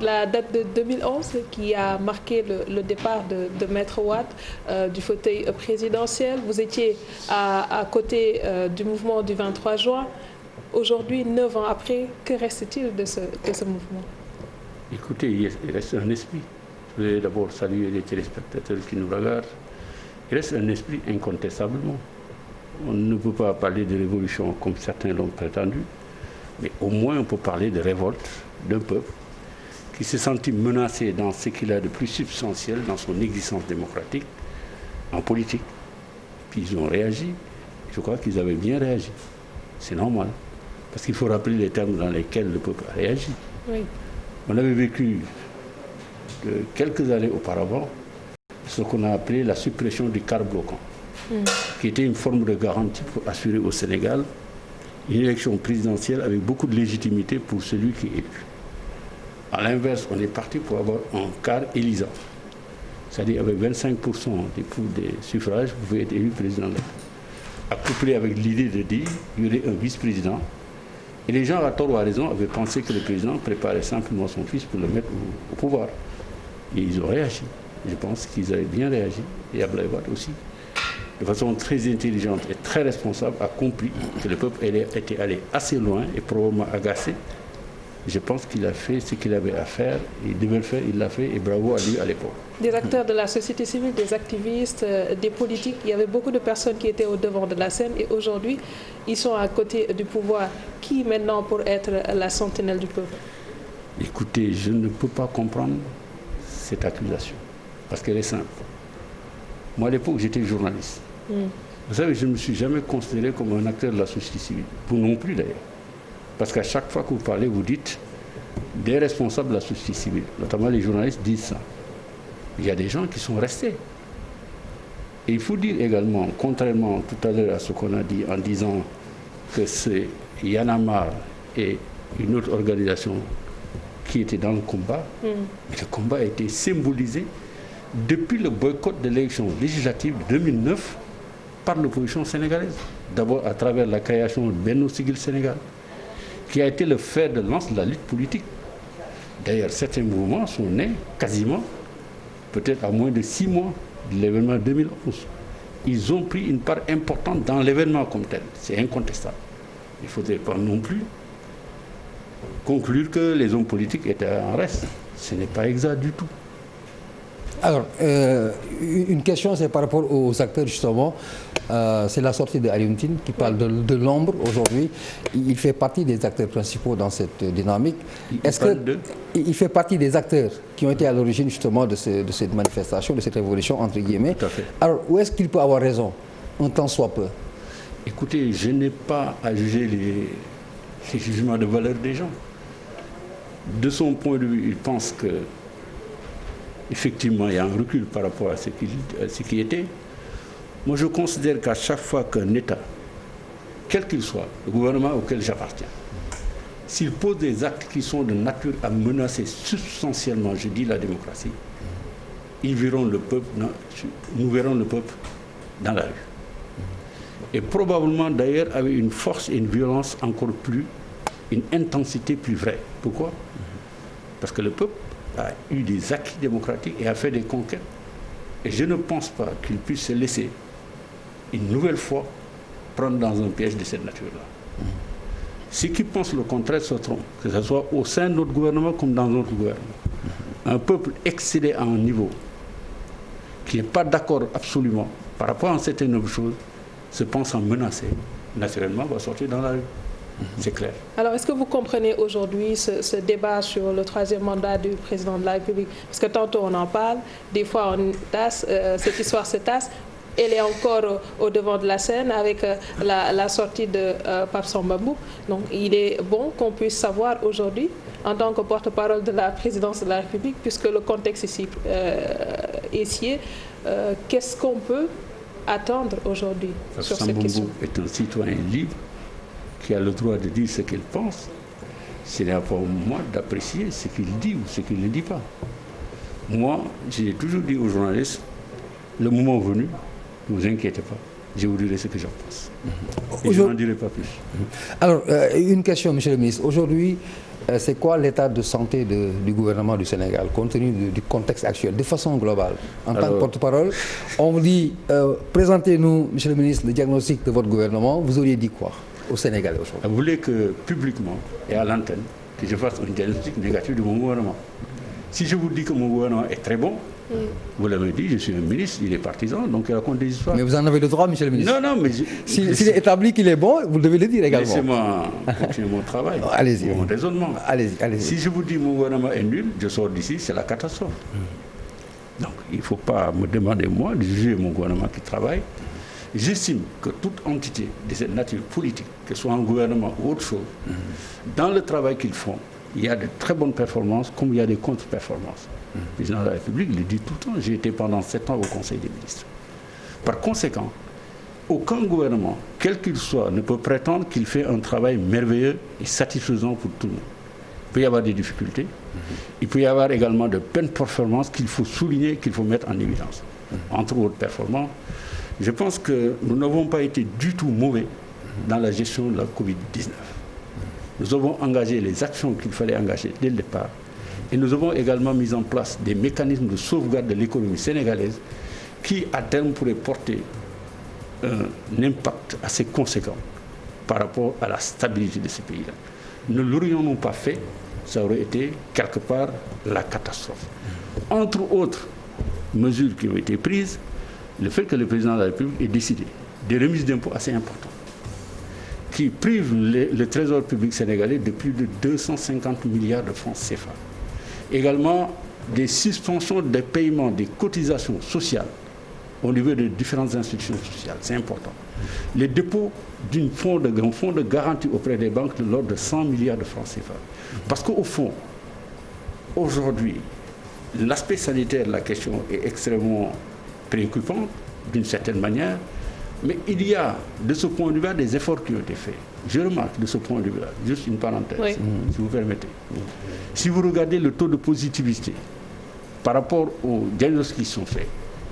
La date de 2011 qui a marqué le départ de Maître Wade du fauteuil présidentiel. Vous étiez à côté du mouvement du 23 juin. Aujourd'hui, 9 ans après, que reste-t-il de ce mouvement? Écoutez, il reste un esprit. Je voulais d'abord saluer les téléspectateurs qui nous regardent. Il reste un esprit incontestablement. On ne peut pas parler de révolution comme certains l'ont prétendu, mais au moins on peut parler de révolte d'un peuple qui s'est senti menacé dans ce qu'il a de plus substantiel dans son existence démocratique, en politique. Puis ils ont réagi. Je crois qu'ils avaient bien réagi. C'est normal. Parce qu'il faut rappeler les termes dans lesquels le peuple a réagi. Oui. On avait vécu quelques années auparavant ce qu'on a appelé la suppression du quart bloquant, qui était une forme de garantie pour assurer au Sénégal une élection présidentielle avec beaucoup de légitimité pour celui qui est élu. À l'inverse, on est parti pour avoir un quart élisant. C'est-à-dire avec 25% des suffrages, vous pouvez être élu président. Accouplé avec l'idée de dire qu'il y aurait un vice-président. Et les gens, à tort ou à raison, avaient pensé que le président préparait simplement son fils pour le mettre au pouvoir. Et ils ont réagi. Je pense qu'ils avaient bien réagi. Et Abdoulaye Wade aussi, de façon très intelligente et très responsable, a compris que le peuple était allé assez loin et probablement agacé. Je pense qu'il a fait ce qu'il avait à faire, il devait le faire, il l'a fait, et bravo à lui à l'époque. Des acteurs de la société civile, des activistes, des politiques, il y avait beaucoup de personnes qui étaient au devant de la scène et aujourd'hui, ils sont à côté du pouvoir. Qui maintenant pour être la sentinelle du peuple? Écoutez, je ne peux pas comprendre cette accusation, parce qu'elle est simple. Moi, à l'époque, j'étais journaliste. Vous savez, je ne me suis jamais considéré comme un acteur de la société civile. Vous non plus, d'ailleurs. Parce qu'à chaque fois que vous parlez, vous dites des responsables de la société civile, notamment les journalistes disent ça. Il y a des gens qui sont restés. Et il faut dire également, contrairement tout à l'heure à ce qu'on a dit en disant que c'est Y'en a marre et une autre organisation qui était dans le combat, le combat a été symbolisé depuis le boycott de l'élection législative de 2009 par l'opposition sénégalaise. D'abord à travers la création de Benno Siggil Sénégal, qui a été le fer de lance de la lutte politique. D'ailleurs, certains mouvements sont nés quasiment, peut-être à moins de 6 mois de l'événement 2011. Ils ont pris une part importante dans l'événement comme tel. C'est incontestable. Il ne faudrait pas non plus conclure que les hommes politiques étaient en reste. Ce n'est pas exact du tout. Alors, une question, c'est par rapport aux acteurs, justement. C'est la sortie de Alioune Tine qui parle de l'ombre aujourd'hui. Il fait partie des acteurs principaux dans cette dynamique. Est-ce qu'il fait partie des acteurs qui ont été à l'origine, justement, de cette manifestation, de cette révolution, entre guillemets? Tout à fait. Alors, où est-ce qu'il peut avoir raison, un tant soit peu? Écoutez, je n'ai pas à juger les jugements de valeur des gens. De son point de vue, il pense que effectivement, il y a un recul par rapport à ce qui était. Moi, je considère qu'à chaque fois qu'un État, quel qu'il soit, le gouvernement auquel j'appartiens, s'il pose des actes qui sont de nature à menacer substantiellement, je dis, la démocratie, nous verrons le peuple dans la rue. Et probablement, d'ailleurs, avec une force et une violence encore plus, une intensité plus vraie. Pourquoi? Parce que le peuple a eu des acquis démocratiques et a fait des conquêtes. Et je ne pense pas qu'il puisse se laisser une nouvelle fois prendre dans un piège de cette nature-là. Ceux qui pensent le contraire se trompent, que ce soit au sein de notre gouvernement comme dans notre gouvernement. Un peuple excédé à un niveau qui n'est pas d'accord absolument par rapport à un certain nombre de choses, se pensant menacé, naturellement va sortir dans la rue. C'est clair. Alors, est-ce que vous comprenez aujourd'hui ce débat sur le 3e mandat du président de la République? Parce que tantôt on en parle, des fois on tasse, cette histoire se tasse. Elle est encore au devant de la scène avec la sortie de Pape Samba Mboup. Donc, il est bon qu'on puisse savoir aujourd'hui, en tant que porte-parole de la présidence de la République, puisque le contexte ici est scié, qu'est-ce qu'on peut attendre aujourd'hui sur cette question? Pape Samba Mboup est un citoyen libre qui a le droit de dire ce qu'il pense. Ce n'est pas moi d'apprécier ce qu'il dit ou ce qu'il ne dit pas. Moi, j'ai toujours dit aux journalistes, le moment venu, ne vous inquiétez pas, je vous dirai ce que j'en pense. Et je n'en dirai pas plus. Alors, une question, monsieur le ministre. Aujourd'hui, c'est quoi l'état de santé du gouvernement du Sénégal, compte tenu du contexte actuel, de façon globale? En tant que porte-parole, on vous dit, présentez-nous, monsieur le ministre, le diagnostic de votre gouvernement. Vous auriez dit quoi aux Sénégalais aujourd'hui? Vous voulez que, publiquement et à l'antenne, que je fasse un diagnostic négatif de mon gouvernement? Si je vous dis que mon gouvernement est très bon, vous l'avez dit, je suis un ministre, il est partisan, donc il raconte des histoires. Mais vous en avez le droit, monsieur le ministre. Non, mais... S'il est établi qu'il est bon, vous devez le dire également. Laissez-moi continuer mon travail, mon raisonnement. Allez-y. Si je vous dis que mon gouvernement est nul, je sors d'ici, c'est la catastrophe. Donc il ne faut pas me demander, moi, de juger mon gouvernement qui travaille. J'estime que toute entité de cette nature politique, que ce soit un gouvernement ou autre chose, dans le travail qu'ils font, il y a de très bonnes performances comme il y a des contre-performances. Le président de la République le dit tout le temps. J'ai été pendant 7 ans au Conseil des ministres. Par conséquent, aucun gouvernement, quel qu'il soit, ne peut prétendre qu'il fait un travail merveilleux et satisfaisant pour tout le monde. Il peut y avoir des difficultés. Il peut y avoir également de bonnes performances qu'il faut souligner, qu'il faut mettre en évidence. Entre autres performances, je pense que nous n'avons pas été du tout mauvais dans la gestion de la Covid-19. Nous avons engagé les actions qu'il fallait engager dès le départ. Et nous avons également mis en place des mécanismes de sauvegarde de l'économie sénégalaise qui, à terme, pourraient porter un impact assez conséquent par rapport à la stabilité de ces pays-là. Ne l'aurions-nous pas fait, ça aurait été quelque part la catastrophe. Entre autres mesures qui ont été prises, le fait que le président de la République ait décidé des remises d'impôts assez importantes qui privent le trésor public sénégalais de plus de 250 milliards de francs CFA. Également, des suspensions des paiements des cotisations sociales au niveau de différentes institutions sociales. C'est important. Les dépôts d'un fonds de garantie auprès des banques de l'ordre de 100 milliards de francs CFA. Parce qu'au fond, aujourd'hui, l'aspect sanitaire de la question est extrêmement préoccupant, d'une certaine manière, mais il y a, de ce point de vue, des efforts qui ont été faits. Je remarque, de ce point de vue, juste une parenthèse, si vous permettez. Si vous regardez le taux de positivité par rapport aux diagnostics qui sont faits,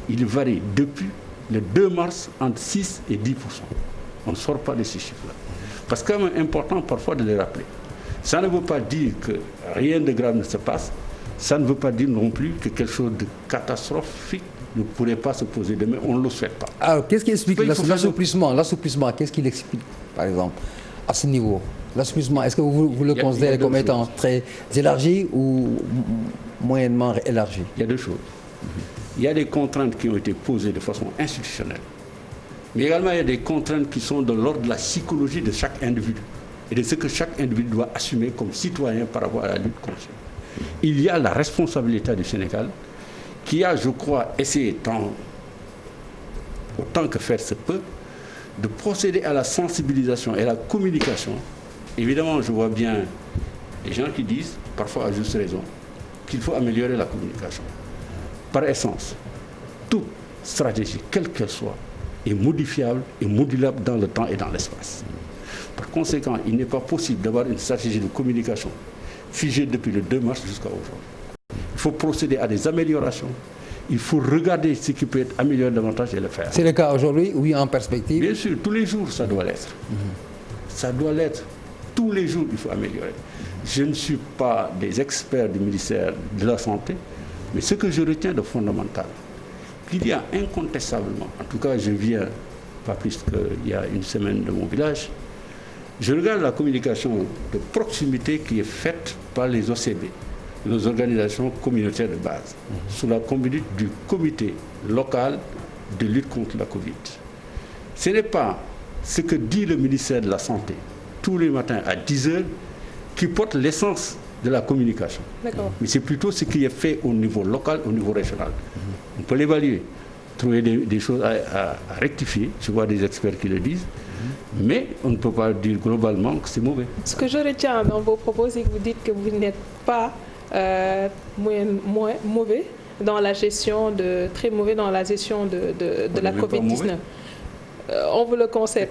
il varie depuis le 2 mars entre 6 et 10%. On ne sort pas de ces chiffres-là. Parce que c'est quand même important parfois de les rappeler. Ça ne veut pas dire que rien de grave ne se passe. Ça ne veut pas dire non plus que quelque chose de catastrophique ne pourrait pas se poser demain. On ne le souhaite pas. Alors, qu'est-ce qui explique l'assouplissement? L'assouplissement, qu'est-ce qu'il explique, par exemple, à ce niveau? L'assouplissement, est-ce que vous le considérez comme étant très élargi ou moyennement élargi? Il y a deux choses. Il y a des contraintes qui ont été posées de façon institutionnelle. Mais également, il y a des contraintes qui sont de l'ordre de la psychologie de chaque individu et de ce que chaque individu doit assumer comme citoyen par rapport à la lutte contre. Il y a la responsabilité du Sénégal qui a, je crois, essayé autant que faire se peut, de procéder à la sensibilisation et à la communication. Évidemment, je vois bien les gens qui disent, parfois à juste raison, qu'il faut améliorer la communication. Par essence, toute stratégie, quelle qu'elle soit, est modifiable et modulable dans le temps et dans l'espace. Par conséquent, il n'est pas possible d'avoir une stratégie de communication figée depuis le 2 mars jusqu'à aujourd'hui. Il faut procéder à des améliorations. Il faut regarder ce qui peut être amélioré davantage et le faire. C'est le cas aujourd'hui, oui, en perspective? Bien sûr, tous les jours, ça doit l'être. Ça doit l'être. Tous les jours, il faut améliorer. Je ne suis pas des experts du ministère de la Santé, mais ce que je retiens de fondamental, qu'il y a incontestablement, en tout cas je viens pas plus qu'il y a une semaine de mon village, je regarde la communication de proximité qui est faite par les OCB, nos organisations communautaires de base, sous la conduite du comité local de lutte contre la Covid. Ce n'est pas ce que dit le ministère de la Santé tous les matins à 10h qui porte l'essence de la communication. Mais c'est plutôt ce qui est fait au niveau local, au niveau régional. On peut l'évaluer, trouver des choses à rectifier. Je vois des experts qui le disent. Mais on ne peut pas dire globalement que c'est mauvais. Ce que je retiens dans vos propos, c'est que vous dites que vous n'êtes pas mauvais dans la gestion très mauvais dans la gestion de la Covid-19. On vous le concède.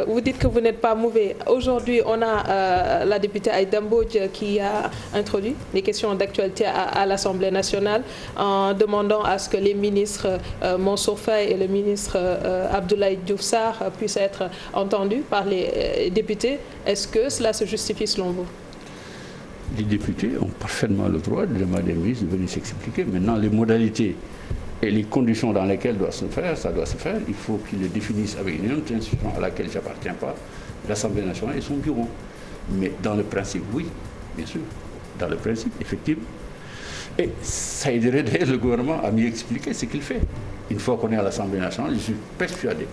Vous dites que vous n'êtes pas mauvais. Aujourd'hui, on a la députée Aïda Mbodj qui a introduit des questions d'actualité à l'Assemblée nationale en demandant à ce que les ministres Mansour Faye et le ministre Abdoulaye Diouf Sarr puissent être entendus par les députés. Est-ce que cela se justifie selon vous? les députés ont parfaitement le droit de demander au ministre de venir s'expliquer. Maintenant, les modalités et les conditions dans lesquelles ça doit se faire, il faut qu'ils le définissent avec une autre institution à laquelle je n'appartiens pas, l'Assemblée nationale et son bureau. Mais dans le principe, oui, bien sûr. Dans le principe, effectivement. Et ça aiderait d'ailleurs le gouvernement à mieux expliquer ce qu'il fait. Une fois qu'on est à l'Assemblée nationale, je suis persuadé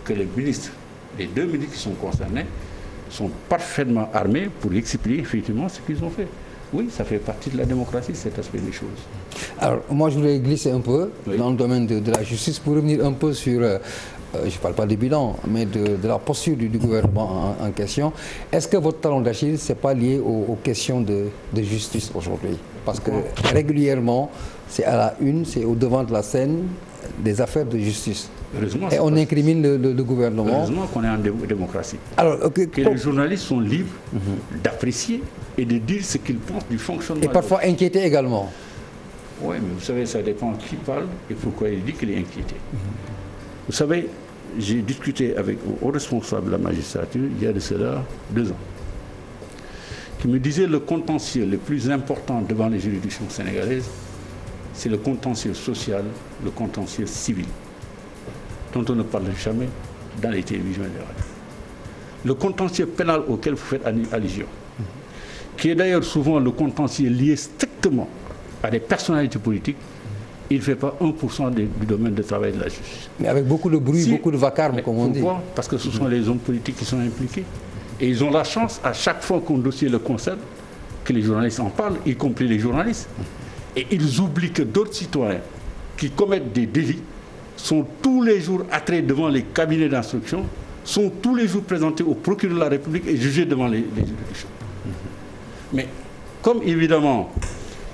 que les ministres, les 2 ministres qui sont concernés, sont parfaitement armés pour expliquer effectivement ce qu'ils ont fait. Oui, ça fait partie de la démocratie, cet aspect des choses. Alors, moi, je voulais glisser un peu dans le domaine de la justice pour revenir un peu sur, je ne parle pas des bilans, mais de la posture du gouvernement en question. Est-ce que votre talon d'Achille, ce n'est pas lié aux questions de justice aujourd'hui? Parce que régulièrement, c'est à la une, c'est au devant de la scène des affaires de justice. Et on incrimine le gouvernement. Heureusement qu'on est en démocratie. Alors, que les journalistes sont libres d'apprécier et de dire ce qu'ils pensent du fonctionnement. Et parfois inquiétés également. Oui, mais vous savez, ça dépend qui parle et pourquoi il dit qu'il est inquiété. Vous savez, j'ai discuté avec un haut responsable de la magistrature il y a de cela 2 ans, qui me disait le contentieux le plus important devant les juridictions sénégalaises, c'est le contentieux social, le contentieux civil, dont on ne parle jamais dans les télévisions et les radios. Le contentieux pénal auquel vous faites allusion, qui est d'ailleurs souvent le contentieux lié strictement à des personnalités politiques, il ne fait pas 1% du domaine de travail de la justice. Mais avec beaucoup de bruit, beaucoup de vacarme, comme on dit. Pourquoi? Parce que ce sont les hommes politiques qui sont impliqués. Et ils ont la chance, à chaque fois qu'un dossier le concerne, que les journalistes en parlent, y compris les journalistes. Et ils oublient que d'autres citoyens qui commettent des délits sont tous les jours attraits devant les cabinets d'instruction, sont tous les jours présentés au procureur de la République et jugés devant les juridictions. Mais comme évidemment,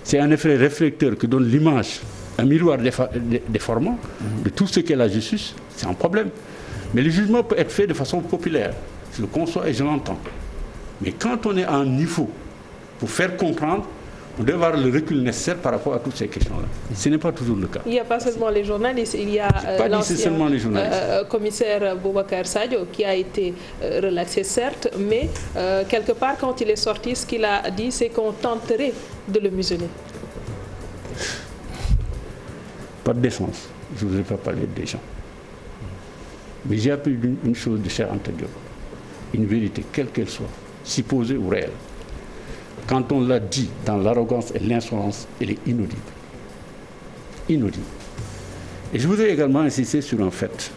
c'est un effet réflecteur qui donne l'image, un miroir déformant de tout ce qu'est la justice, c'est un problème. Mais le jugement peut être fait de façon populaire, je le conçois et je l'entends. Mais quand on est à un niveau pour faire comprendre, on doit avoir le recul nécessaire par rapport à toutes ces questions-là. Ce n'est pas toujours le cas. Il n'y a pas seulement les journalistes, il y a l'ancien commissaire Boubacar Sadio qui a été relaxé, certes, mais quelque part, quand il est sorti, ce qu'il a dit, c'est qu'on tenterait de le museler. Pas de défense, je ne voudrais pas parler des gens. Mais j'ai appris une chose de cher Anta Diop, une vérité, quelle qu'elle soit, supposée ou réelle. Quand on l'a dit dans l'arrogance et l'insolence, elle est inaudible. Inaudible. Et je voudrais également insister sur un fait.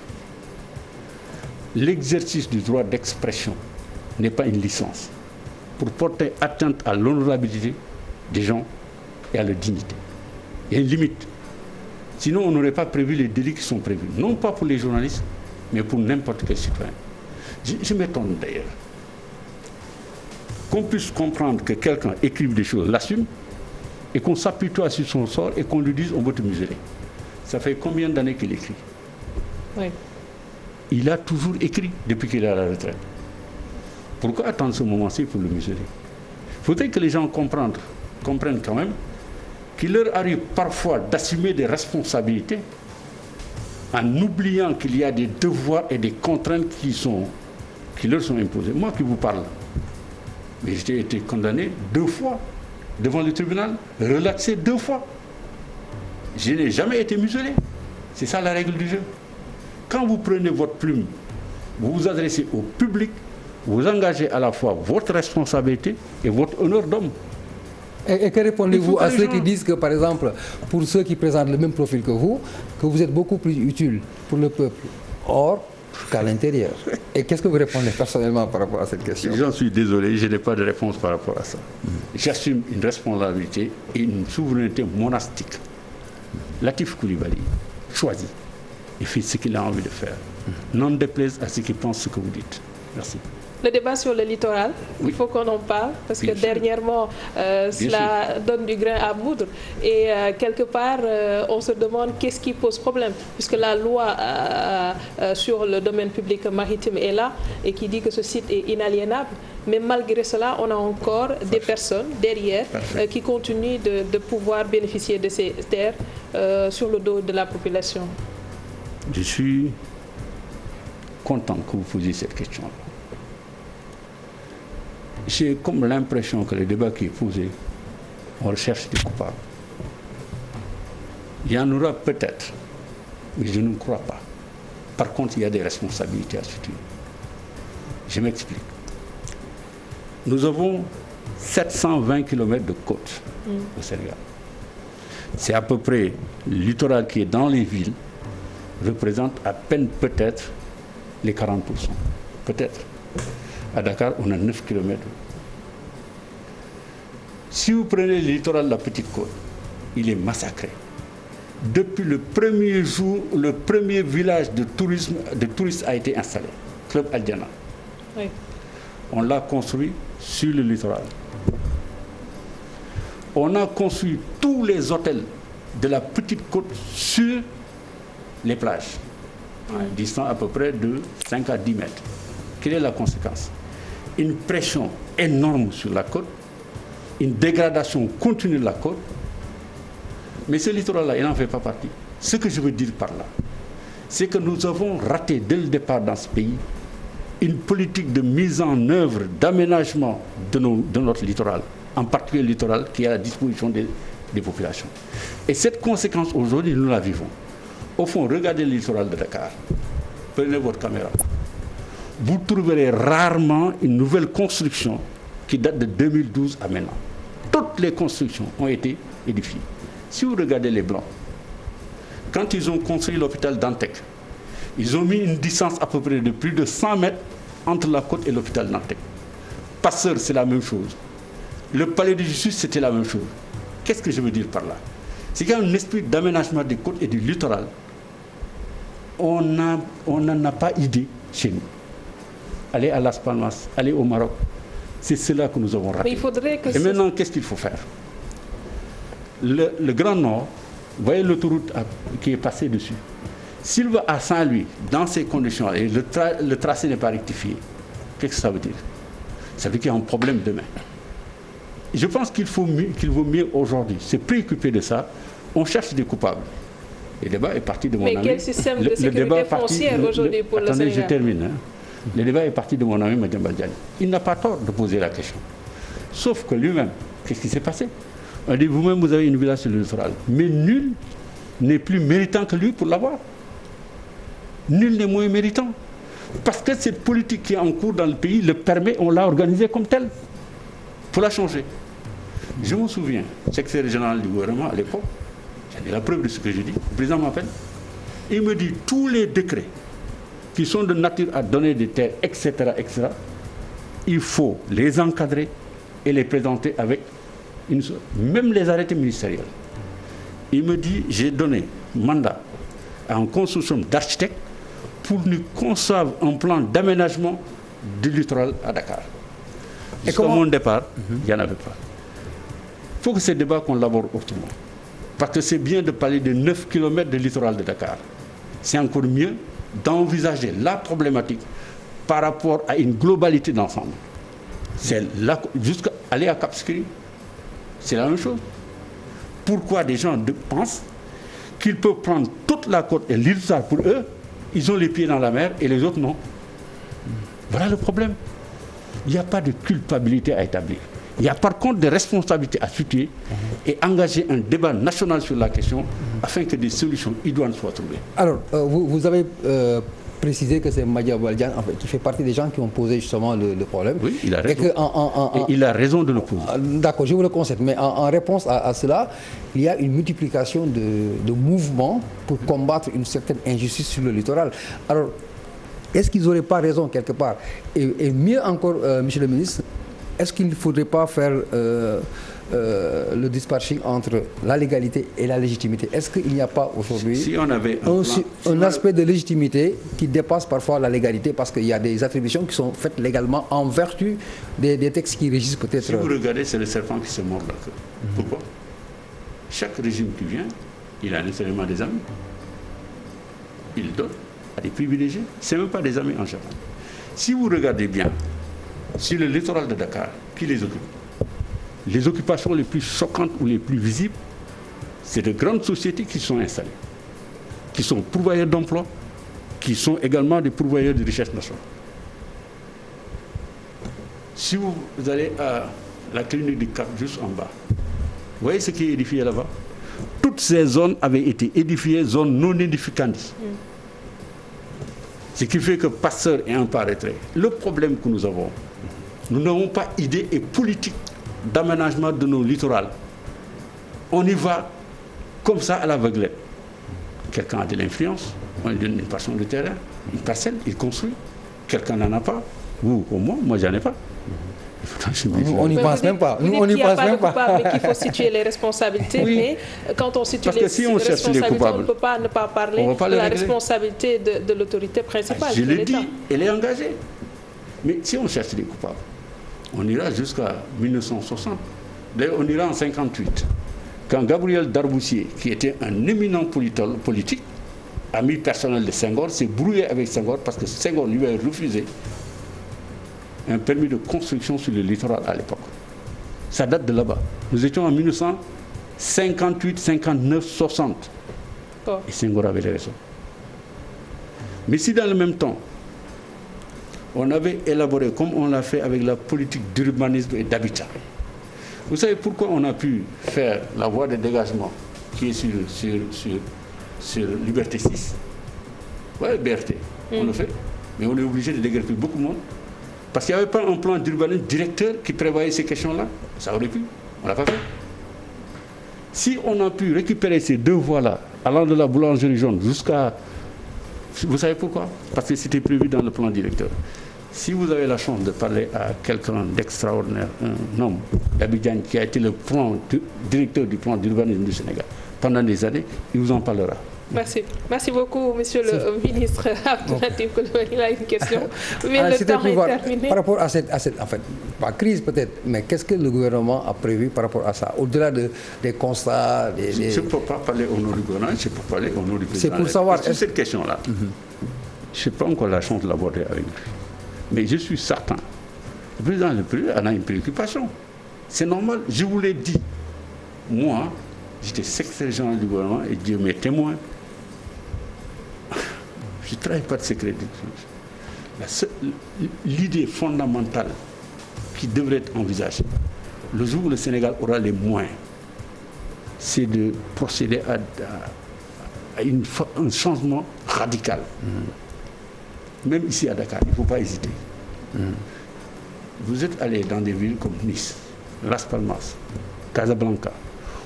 L'exercice du droit d'expression n'est pas une licence pour porter atteinte à l'honorabilité des gens et à leur dignité. Il y a une limite. Sinon, on n'aurait pas prévu les délits qui sont prévus. Non pas pour les journalistes, mais pour n'importe quel citoyen. Je m'étonne d'ailleurs qu'on puisse comprendre que quelqu'un écrive des choses, l'assume, et qu'on s'appuie toi sur son sort et qu'on lui dise on va te museler. Ça fait combien d'années qu'il écrit? Oui. Il a toujours écrit depuis qu'il est à la retraite. Pourquoi attendre ce moment-ci pour le museler? Il faudrait que les gens comprennent quand même qu'il leur arrive parfois d'assumer des responsabilités en oubliant qu'il y a des devoirs et des contraintes qui leur sont imposées. Moi qui vous parle, mais j'ai été condamné 2 fois devant le tribunal, relaxé 2 fois. Je n'ai jamais été muselé. C'est ça la règle du jeu. Quand vous prenez votre plume, vous vous adressez au public, vous engagez à la fois votre responsabilité et votre honneur d'homme. Et que répondez-vous à ceux qui disent que, par exemple, pour ceux qui présentent le même profil que vous êtes beaucoup plus utile pour le peuple hors qu'à l'intérieur? Et qu'est-ce que vous répondez personnellement par rapport à cette question? J'en suis désolé, je n'ai pas de réponse par rapport à ça. J'assume une responsabilité et une souveraineté monastique. Latif Coulibaly choisit et fait ce qu'il a envie de faire. Non déplaise à ceux qui pensent ce que vous dites. Merci. Le débat sur le littoral, oui. Il faut qu'on en parle, parce que dernièrement, cela donne du grain à moudre. Et quelque part, on se demande qu'est-ce qui pose problème, puisque la loi sur le domaine public maritime est là, et qui dit que ce site est inaliénable. Mais malgré cela, on a encore des personnes derrière qui continuent de pouvoir bénéficier de ces terres sur le dos de la population. Je suis content que vous posiez cette question-là. j'ai comme l'impression que le débat qui est posé, on recherche des coupables. Il y en aura peut-être, mais je ne crois pas. Par contre, il y a des responsabilités à situer. Je m'explique. Nous avons 720 km de côte au Sénégal. C'est à peu près le littoral qui est dans les villes représente à peine peut-être les 40%. Peut-être. À Dakar, on a 9 km. Si vous prenez le littoral de la Petite Côte, il est massacré. Depuis le premier jour, le premier village de touristes a été installé, Club Al Diana. Oui. On l'a construit sur le littoral. On a construit tous les hôtels de la Petite Côte sur les plages, distant à peu près de 5 à 10 mètres. Quelle est la conséquence? Une pression énorme sur la côte, une dégradation continue de la côte. Mais ce littoral-là, il n'en fait pas partie. Ce que je veux dire par là, c'est que nous avons raté dès le départ dans ce pays une politique de mise en œuvre, d'aménagement de notre littoral, en particulier le littoral qui est à la disposition des populations. Et cette conséquence, aujourd'hui, nous la vivons. Au fond, regardez le littoral de Dakar. Prenez votre caméra. Vous trouverez rarement une nouvelle construction qui date de 2012 à maintenant. Toutes les constructions ont été édifiées. Si vous regardez les Blancs, quand ils ont construit l'hôpital Dantec, ils ont mis une distance à peu près de plus de 100 mètres entre la côte et l'hôpital Dantec. Passeur, c'est la même chose. Le palais de justice, c'était la même chose. Qu'est-ce que je veux dire par là? C'est qu'il y a un esprit d'aménagement des côtes et du littoral. On n'en a pas idée chez nous. Aller à Las Palmas, aller au Maroc, c'est cela que nous avons raté. Mais il faudrait que et maintenant, qu'est-ce qu'il faut faire? Le Grand Nord, vous voyez l'autoroute qui est passée dessus. S'il va à Saint-Louis, dans ces conditions, et le tracé n'est pas rectifié, qu'est-ce que ça veut dire? Ça veut dire qu'il y a un problème demain. Je pense qu'il vaut mieux aujourd'hui se préoccuper de ça. On cherche des coupables. Le débat est parti de mon ami. Mais quel système de sécurité foncière aujourd'hui pour le Sénégal? Attendez, je termine. Le débat est parti de mon ami Madiambal Diagne. Il n'a pas tort de poser la question. Sauf que lui-même, qu'est-ce qui s'est passé? On dit, vous-même, vous avez une villa sur le littoral. Mais nul n'est plus méritant que lui pour l'avoir. Nul n'est moins méritant. Parce que cette politique qui est en cours dans le pays le permet, on l'a organisée comme telle. Il faut la changer. Je me souviens, secrétaire général du gouvernement à l'époque, j'ai la preuve de ce que je dis, le président m'appelle, il me dit tous les décrets qui sont de nature à donner des terres, etc., il faut les encadrer et les présenter avec même les arrêtés ministériels. Il me dit, j'ai donné mandat à un consortium d'architectes pour nous concevoir un plan d'aménagement du littoral à Dakar. Et comme mon départ, il n'y en avait pas. Il faut que ce débat qu'on l'aborde autrement. Parce que c'est bien de parler de 9 km de littoral de Dakar. C'est encore mieux d'envisager la problématique par rapport à une globalité d'ensemble. C'est là, jusqu'à aller à Cap Skirring, c'est la même chose. Pourquoi des gens pensent qu'ils peuvent prendre toute la côte et l'île pour eux, ils ont les pieds dans la mer et les autres non. Voilà le problème. Il n'y a pas de culpabilité à établir. Il y a par contre des responsabilités à situer et engager un débat national sur la question afin que des solutions idoines soient trouvées. Alors, vous avez précisé que c'est Madiambal Diagne en fait, qui fait partie des gens qui ont posé justement le problème. Oui, il a raison. Et il a raison de le poser. D'accord, je vous le concède. Mais en réponse à cela, il y a une multiplication de mouvements pour combattre une certaine injustice sur le littoral. Alors, est-ce qu'ils n'auraient pas raison quelque part? Et mieux encore, monsieur le ministre, est-ce qu'il ne faudrait pas faire le dispatching entre la légalité et la légitimité? Est-ce qu'il n'y a pas aujourd'hui un aspect de légitimité qui dépasse parfois la légalité parce qu'il y a des attributions qui sont faites légalement en vertu des textes qui régissent peut-être... Si vous regardez, c'est le serpent qui se mord la queue. Pourquoi? Chaque régime qui vient, il a nécessairement des amis. Il donne à des privilégiés. Ce n'est même pas des amis en général. Si vous regardez bien, sur le littoral de Dakar, qui les occupe? Les occupations les plus choquantes ou les plus visibles, c'est de grandes sociétés qui sont installées, qui sont pourvoyeurs d'emplois, qui sont également des pourvoyeurs de richesse nationale. Si vous allez à la clinique du Cap, juste en bas, vous voyez ce qui est édifié là-bas? Toutes ces zones avaient été édifiées, zones non édificantes. Ce qui fait que Pasteur est un pas retrait. Le problème que nous avons, nous n'avons pas idée et politique d'aménagement de nos littorales. On y va comme ça à l'aveuglette. Quelqu'un a de l'influence, on lui donne une portion de terrain, une parcelle, il construit. Quelqu'un n'en a pas, ou au moins, moi j'en ai pas. On n'y pense même pas. Nous, on n'y pense même pas. Mais qu'il faut situer les responsabilités. Oui. Mais quand on situe les responsabilités, on ne peut pas ne pas parler de la responsabilité de l'autorité principale. Je l'ai dit, elle est engagée. Mais si on cherche les coupables, on ira jusqu'à 1960. D'ailleurs, on ira en 1958. Quand Gabriel Darboussier, qui était un éminent politique, ami personnel de Senghor, s'est brouillé avec Senghor parce que Senghor lui a refusé un permis de construction sur le littoral à l'époque. Ça date de là-bas. Nous étions en 1958, 59, 60. Oh. Et Senghor avait raison. Mais si dans le même temps, on avait élaboré, comme on l'a fait avec la politique d'urbanisme et d'habitat, vous savez pourquoi on a pu faire la voie de dégagement qui est sur Liberté 6? Oui, BRT, on le fait. Mais on est obligé de déguerpir beaucoup de monde. Parce qu'il n'y avait pas un plan d'urbanisme directeur qui prévoyait ces questions-là. Ça aurait pu. On ne l'a pas fait. Si on a pu récupérer ces deux voies-là, allant de la boulangerie jaune jusqu'à... Vous savez pourquoi? Parce que c'était prévu dans le plan directeur. Si vous avez la chance de parler à quelqu'un d'extraordinaire, un homme d'Abidjan qui a été le directeur du plan d'urbanisme du Sénégal pendant des années, il vous en parlera. Merci. Merci beaucoup, monsieur le ministre Abdou Latif Coulibaly. Il a une question. Mais le temps est terminé. Par rapport à cette en fait, pas crise peut-être, mais qu'est-ce que le gouvernement a prévu par rapport à ça? Au-delà des constats... Je ne peux pas parler au nom du gouvernement, je peux parler au nom du président. C'est pour savoir... Sur cette question-là, je n'ai pas encore la chance de l'aborder avec lui. Mais je suis certain, le président de la République en a une préoccupation. C'est normal, je vous l'ai dit. Moi, j'étais secrétaire général du gouvernement et Dieu m'est témoin. Je ne travaille pas de secret. L'idée fondamentale qui devrait être envisagée, le jour où le Sénégal aura les moyens, c'est de procéder à un changement radical. Même ici à Dakar, il ne faut pas hésiter. Vous êtes allé dans des villes comme Nice, Las Palmas, Casablanca.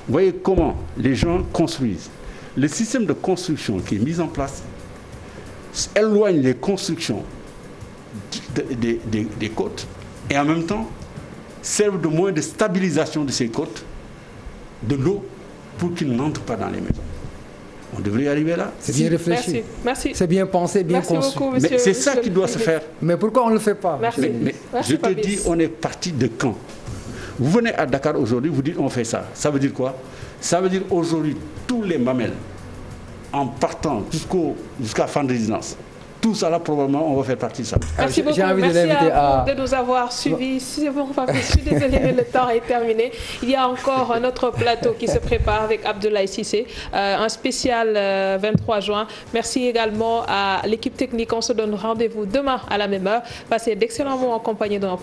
Vous voyez comment les gens construisent. Le système de construction qui est mis en place éloigne les constructions des côtes et en même temps servent de moyen de stabilisation de ces côtes, de l'eau, pour qu'ils n'entrent pas dans les maisons. On devrait y arriver là. C'est bien réfléchi. Merci. Merci. C'est bien pensé, bien conçu. Merci beaucoup, monsieur. Mais c'est ça qui doit se faire. Mais pourquoi on ne le fait pas? Merci. Mais je te dis, on est parti de quand? Vous venez à Dakar aujourd'hui, vous dites on fait ça. Ça veut dire quoi? Ça veut dire aujourd'hui, tous les mamelles, en partant jusqu'à fin de résidence, tout ça là, probablement, on va faire partie de ça. Merci beaucoup. Merci à vous de nous avoir suivis. C'est bon, je suis désolée, mais le temps est terminé. Il y a encore un autre plateau qui se prépare avec Abdoulaye Cissé, un spécial 23 juin. Merci également à l'équipe technique. On se donne rendez-vous demain à la même heure. Passez d'excellents moments en compagnie d'un